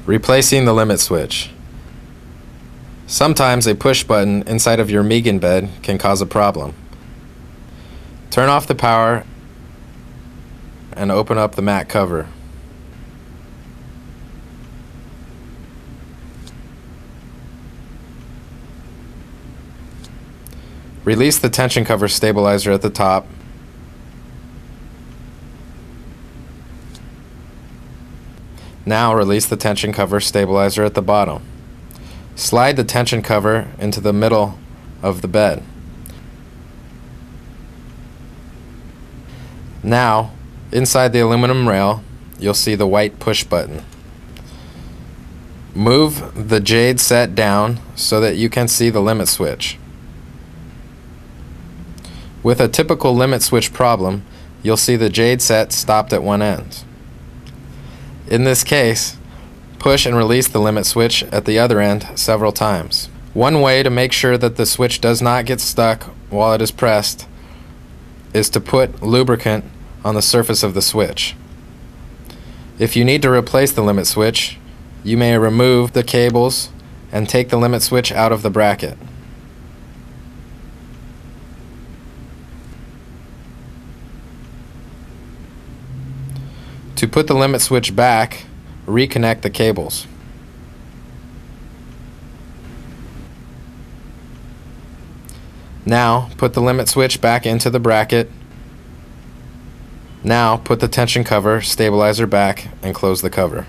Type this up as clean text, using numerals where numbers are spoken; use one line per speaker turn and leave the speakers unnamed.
Replacing the limit switch. Sometimes a push button inside of your Megan bed can cause a problem. Turn off the power and open up the mat cover. Release the tension cover stabilizer at the top. Now release the tension cover stabilizer at the bottom. Slide the tension cover into the middle of the bed. Now, inside the aluminum rail, you'll see the white push button. Move the jade set down so that you can see the limit switch. With a typical limit switch problem, you'll see the jade set stopped at one end. In this case, push and release the limit switch at the other end several times. One way to make sure that the switch does not get stuck while it is pressed is to put lubricant on the surface of the switch. If you need to replace the limit switch, you may remove the cables and take the limit switch out of the bracket. To put the limit switch back, reconnect the cables. Now, put the limit switch back into the bracket. Now, put the tension cover stabilizer back and close the cover.